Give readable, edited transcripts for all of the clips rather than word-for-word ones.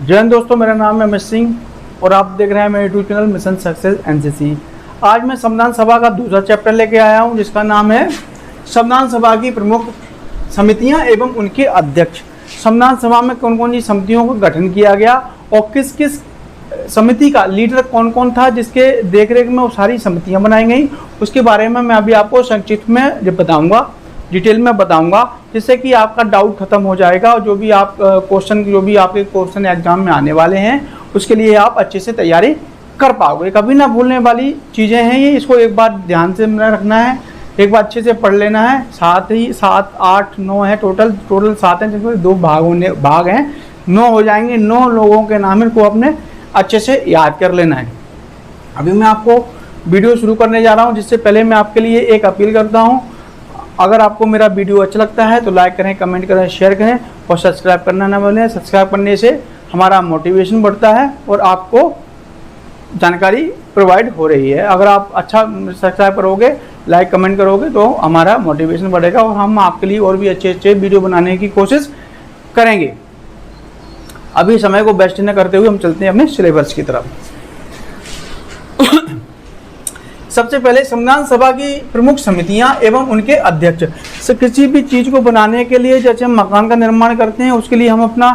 जय हिंद दोस्तों, मेरा नाम है अमित सिंह और आप देख रहे हैं मेरे YouTube channel mission success NCC. आज मैं संविधान सभा का दूसरा चैप्टर लेके आया हूं, जिसका नाम है संविधान सभा की प्रमुख समितियां एवं उनके अध्यक्ष। संविधान सभा में कौन कौन सी समितियों का गठन किया गया और किस किस समिति का लीडर कौन कौन था, जिसके देखरेख में वो सारी समितियां बनाई गई, उसके बारे में मैं अभी आपको संक्षिप्त में बताऊंगा, डिटेल में बताऊंगा, जिससे कि आपका डाउट खत्म हो जाएगा और जो भी आपके क्वेश्चन एग्जाम में आने वाले हैं उसके लिए आप अच्छे से तैयारी कर पाओगे। कभी ना भूलने वाली चीज़ें हैं ये, इसको एक बार ध्यान से रखना है, एक बार अच्छे से पढ़ लेना है। 7, 8, 9 है, टोटल 7 हैं, जिसमें 2 भाग हैं, 9 हो जाएंगे। 9 लोगों के नाम इनको अपने अच्छे से याद कर लेना है। अभी मैं आपको वीडियो शुरू करने जा रहा हूँ, जिससे पहले मैं आपके लिए एक अपील करता हूँ, अगर आपको मेरा वीडियो अच्छा लगता है तो लाइक करें, कमेंट करें, शेयर करें और सब्सक्राइब करना ना भूलें। सब्सक्राइब करने से हमारा मोटिवेशन बढ़ता है और आपको जानकारी प्रोवाइड हो रही है। अगर आप अच्छा सब्सक्राइब करोगे, लाइक कमेंट करोगे तो हमारा मोटिवेशन बढ़ेगा और हम आपके लिए और भी अच्छे वीडियो बनाने की कोशिश करेंगे। अभी समय को वेस्ट न करते हुए हम चलते हैं अपने सिलेबस की तरफ। सबसे पहले संविधान सभा की प्रमुख समितियां एवं उनके अध्यक्ष। किसी भी चीज़ को बनाने के लिए, जैसे हम मकान का निर्माण करते हैं, उसके लिए हम अपना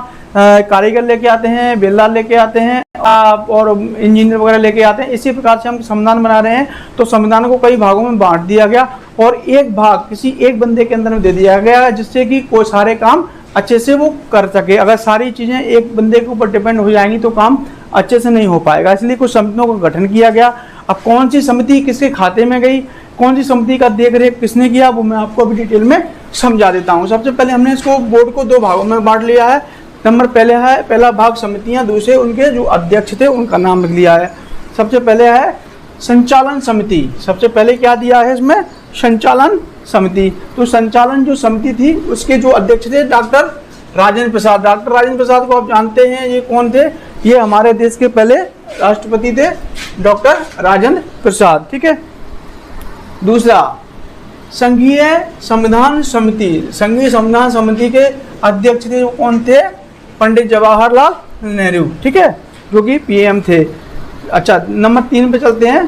कारीगर लेके आते हैं, बेलदार लेके आते हैं और इंजीनियर वगैरह लेके आते हैं। इसी प्रकार से हम संविधान बना रहे हैं, तो संविधान को कई भागों में बांट दिया गया और एक भाग किसी एक बंदे के अंदर में दे दिया गया, जिससे कि कोई सारे काम अच्छे से वो कर सके। अगर सारी चीज़ें एक बंदे के ऊपर डिपेंड हो जाएंगी तो काम अच्छे से नहीं हो पाएगा, इसलिए कुछ समितियों का गठन किया गया। अब कौन सी समिति किसके खाते में गई, कौन सी समिति का देख रेख किसने किया, वो मैं आपको अभी डिटेल में समझा देता हूँ। सबसे पहले हमने इसको बोर्ड को 2 भागों में बांट लिया है। नंबर पहला भाग समितियां, दूसरे उनके जो अध्यक्ष थे उनका नाम लिख लिया है। सबसे पहले है संचालन समिति। सबसे पहले क्या दिया है इसमें, संचालन समिति। तो संचालन जो समिति थी उसके जो अध्यक्ष थे डॉक्टर राजेंद्र प्रसाद। डॉक्टर राजेंद्र प्रसाद को आप जानते हैं, ये कौन थे, ये हमारे देश के पहले राष्ट्रपति थे, डॉक्टर राजेंद्र प्रसाद। ठीक है। दूसरा संघीय संविधान समिति। संघीय संविधान समिति के अध्यक्ष थे, वो कौन थे, पंडित जवाहरलाल नेहरू। ठीक है, जो कि पीएम थे। अच्छा, नंबर 3 पे चलते हैं।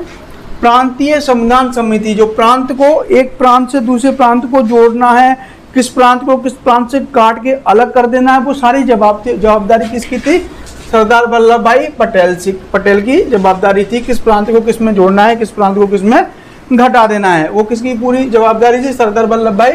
प्रांतीय संविधान समिति, जो प्रांत को, एक प्रांत से दूसरे प्रांत को जोड़ना है, किस प्रांत को किस प्रांत से काट के अलग कर देना है, वो सारी जवाबदारी किसकी थी, सरदार वल्लभ भाई पटेल की जवाबदारी थी। किस प्रांत को किस में जोड़ना है, किस प्रांत को किस में घटा देना है, वो किसकी पूरी जवाबदारी थी, सरदार वल्लभ भाई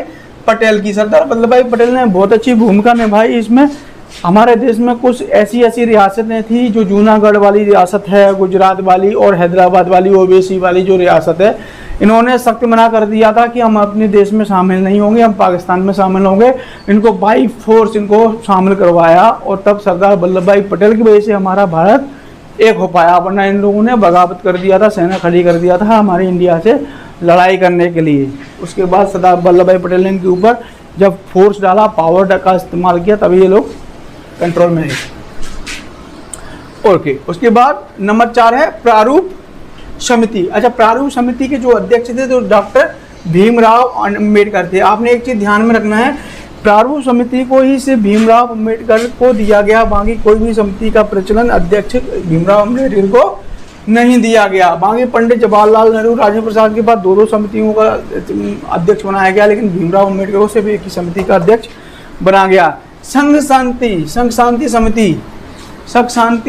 पटेल की। सरदार वल्लभ भाई पटेल ने बहुत अच्छी भूमिका निभाई इसमें। हमारे देश में कुछ ऐसी रियासतें थी, जो जूनागढ़ वाली रियासत है, गुजरात वाली और हैदराबाद वाली ओवैसी वाली जो रियासत है, इन्होंने सख्त मना कर दिया था कि हम अपने देश में शामिल नहीं होंगे, हम पाकिस्तान में शामिल होंगे। इनको बाई फोर्स इनको शामिल करवाया और तब सरदार वल्लभ भाई पटेल की वजह से हमारा भारत एक हो पाया, वरना इन लोगों ने बगावत कर दिया था, सेना खड़ी कर दिया था हमारी इंडिया से लड़ाई करने के लिए। उसके बाद सरदार वल्लभ भाई पटेल ने इनके ऊपर जब फोर्स डाला, पावर का इस्तेमाल किया, तभी ये लोग कंट्रोल में है। ओके, उसके बाद नंबर 4 है प्रारूप समिति। अच्छा, प्रारूप समिति के जो अध्यक्ष थे तो डॉक्टर भीमराव अम्बेडकर थे। आपने एक चीज ध्यान में रखना है, प्रारूप समिति को ही सिर्फ भीमराव अम्बेडकर को दिया गया, बाकी कोई भी समिति का प्रचलन अध्यक्ष भीमराव अम्बेडकर को नहीं दिया गया। बाकी पंडित जवाहरलाल नेहरू, राजेंद्र प्रसाद के बाद 2 समितियों का अध्यक्ष बनाया गया, लेकिन भीमराव अम्बेडकर को सिर्फ एक ही समिति का अध्यक्ष बना गया। संघ शांति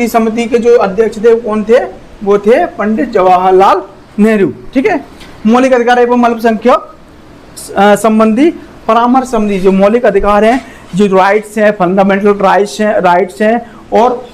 समिति के जो अध्यक्ष थे वो कौन थे, वो थे पंडित जवाहरलाल नेहरू। ठीक है। मौलिक अधिकार एवं अल्पसंख्यक संबंधी परामर्श समिति, जो मौलिक अधिकार हैं, जो राइट्स हैं, फंडामेंटल राइट्स हैं और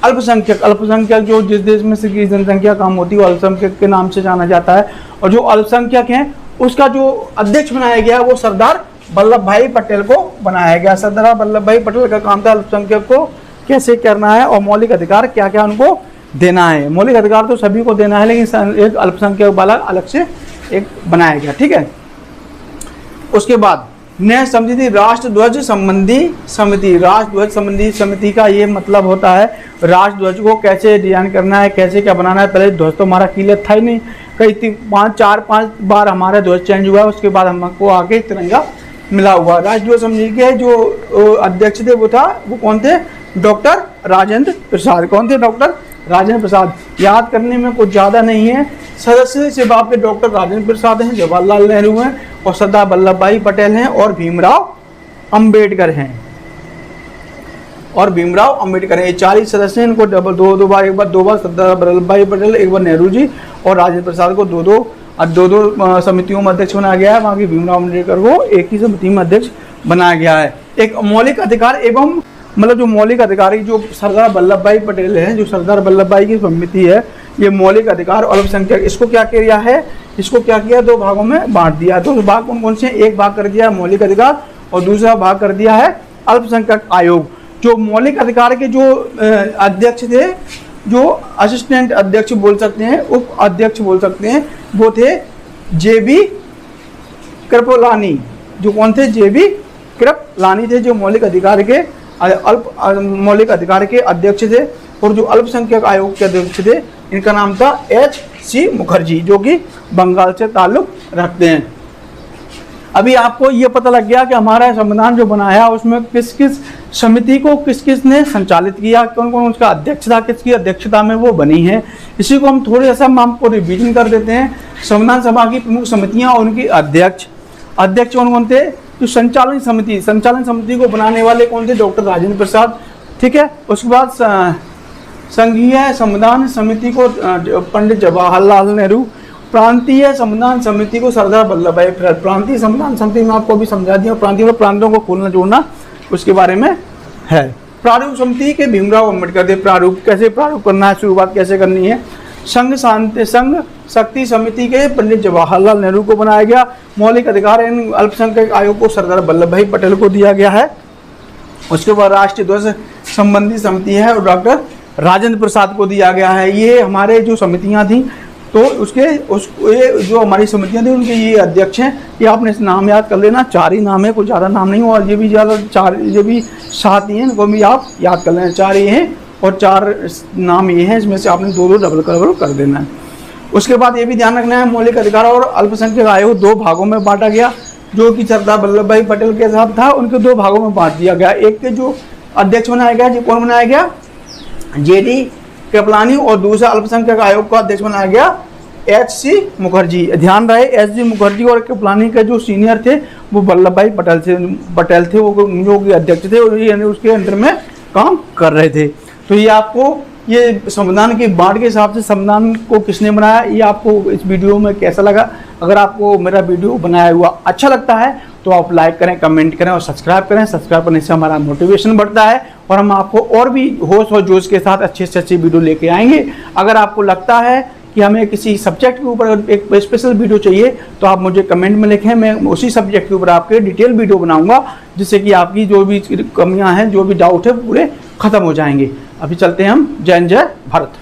अल्पसंख्यक जो जिस देश में की जनसंख्या कम होती है वो अल्पसंख्यक के नाम से जाना जाता है, और जो अल्पसंख्यक हैं उसका जो अध्यक्ष बनाया गया वो सरदार वल्लभ भाई पटेल को बनाया गया। सरदार वल्लभ भाई पटेल का काम था अल्पसंख्यक को कैसे करना है और मौलिक अधिकार क्या क्या उनको देना है। मौलिक अधिकार तो सभी को देना है, लेकिन एक अल्पसंख्यक वाला अलग से एक बनाया गया। ठीक है। उसके बाद न्याय समिति, राष्ट्रध्वज संबंधी समिति। राष्ट्रध्वज संबंधी समिति का ये मतलब होता है राष्ट्रध्वज को कैसे डिजाइन करना है, कैसे क्या बनाना है। पहले ध्वज तो हमारा क्लियर था ही नहीं, कई 4-5 बार हमारा ध्वज चेंज हुआ, उसके बाद हमको आके तिरंगा मिला हुआ। राष्ट्रध्वज समिति के जो अध्यक्ष थे वो कौन थे, डॉक्टर राजेंद्र प्रसाद। कौन थे? डॉक्टर राजेंद्र प्रसाद। याद करने में कुछ ज़्यादा नहीं है। सदस्य सिर्फ आपके डॉक्टर राजेंद्र प्रसाद हैं, जवाहरलाल नेहरू हैं और सरदार वल्लभ भाई पटेल हैं और भीमराव अंबेडकर हैं। ये 4 ही सदस्य हैं। इनको दो बार सरदार वल्लभ भाई पटेल, एक बार नेहरू जी और राजेंद्र प्रसाद को दो समितियों में अध्यक्ष बनाया गया है। वहाँ की भीमराव अम्बेडकर को एक ही समिति में अध्यक्ष बनाया गया है। एक मौलिक अधिकार एवं मतलब जो मौलिक अधिकारी जो सरदार वल्लभ भाई पटेल हैं, जो सरदार वल्लभ भाई की समिति है, ये मौलिक अधिकार और अल्पसंख्यक, इसको क्या किया है? इसको क्या किया? 2 भागों में बांट दिया। 2 भाग कौन कौन से? एक भाग कर दिया है मौलिक अधिकार और दूसरा भाग कर दिया है अल्पसंख्यक आयोग। जो मौलिक अधिकार के जो अध्यक्ष थे, जो असिस्टेंट अध्यक्ष बोल सकते हैं, उप अध्यक्ष बोल सकते हैं, वो थे JB कृपलानी। जो कौन थे? JB कृपलानी थे, जो मौलिक अधिकार के अध्यक्ष थे। और जो अल्पसंख्यक आयोग के अध्यक्ष थे, इनका नाम था HC मुखर्जी, जो कि बंगाल से ताल्लुक रखते हैं। अभी आपको ये पता लग गया कि हमारा संविधान जो बनाया उसमें किस किस समिति को किस ने संचालित किया, कौन कौन उसका अध्यक्ष था, किसकी अध्यक्षता में वो बनी है। इसी को हम थोड़ा सा आपको रिवीजन कर देते हैं। संविधान सभा की प्रमुख समितियां और उनकी अध्यक्ष कौन कौन थे? जो संचालन समिति को बनाने वाले कौन थे? डॉक्टर राजेंद्र प्रसाद। ठीक है। उसके बाद संघीय संविधान समिति को पंडित जवाहरलाल नेहरू। प्रांतीय संविधान समिति को सरदार वल्लभ भाई पटेल। प्रांतीय संविधान समिति में आपको भी समझा दिया, प्रांतों को खोलना जोड़ना उसके बारे में है। प्रारूप समिति के भीमराव अम्बेडकर थे। प्रारूप करना है, शुरुआत कैसे करनी है। संघ शक्ति समिति के पंडित जवाहरलाल नेहरू को बनाया गया। मौलिक अधिकार एवं अल्पसंख्यक आयोग को सरदार वल्लभ भाई पटेल को दिया गया है। उसके बाद राष्ट्रीय ध्वज संबंधी समिति है और डॉक्टर राजेंद्र प्रसाद को दिया गया है। ये हमारे जो समितियां थी, तो ये जो हमारी समितियां थी उनके ये अध्यक्ष हैं। ये आपने नाम याद कर लेना, 4 ही नाम है, कोई ज़्यादा नाम नहीं हुआ। ये भी 7 ही हैं, इनको भी आप याद कर लेना। 4 ये हैं और 4 नाम ये हैं, इसमें से आपने 2 डबल कर देना है। उसके बाद ये भी ध्यान रखना है, मौलिक अधिकार और अल्पसंख्यक आयोग 2 भागों में बांटा गया। जो कि सरदार वल्लभ भाई पटेल के साथ था, उनके 2 भागों में बांट दिया गया। एक के जो अध्यक्ष बनाया गया, जो कौन बनाया गया? JD कृपलानी। और दूसरा अल्पसंख्यक आयोग का अध्यक्ष बनाया गया HC मुखर्जी। ध्यान रहे, HC मुखर्जी और कृपलानी के जो सीनियर थे वो वल्लभ भाई पटेल थे, वो जो कि अध्यक्ष थे और ये उसके अंडर में काम कर रहे थे। तो ये आपको ये संविधान की बांट के हिसाब से संविधान को किसने बनाया, ये आपको इस वीडियो में कैसा लगा। अगर आपको मेरा वीडियो बनाया हुआ अच्छा लगता है तो आप लाइक करें, कमेंट करें और सब्सक्राइब करें। सब्सक्राइब करने से हमारा मोटिवेशन बढ़ता है और हम आपको और भी होश और जोश के साथ अच्छे से अच्छी वीडियो लेके आएंगे। अगर आपको लगता है कि हमें किसी सब्जेक्ट के ऊपर एक स्पेशल वीडियो चाहिए तो आप मुझे कमेंट में लिखें, मैं उसी सब्जेक्ट के ऊपर आपके डिटेल वीडियो बनाऊंगा, जिससे कि आपकी जो भी कमियां हैं, जो भी डाउट है, पूरे खत्म हो जाएंगे। अभी चलते हैं हम। जय हिंद, जय भारत।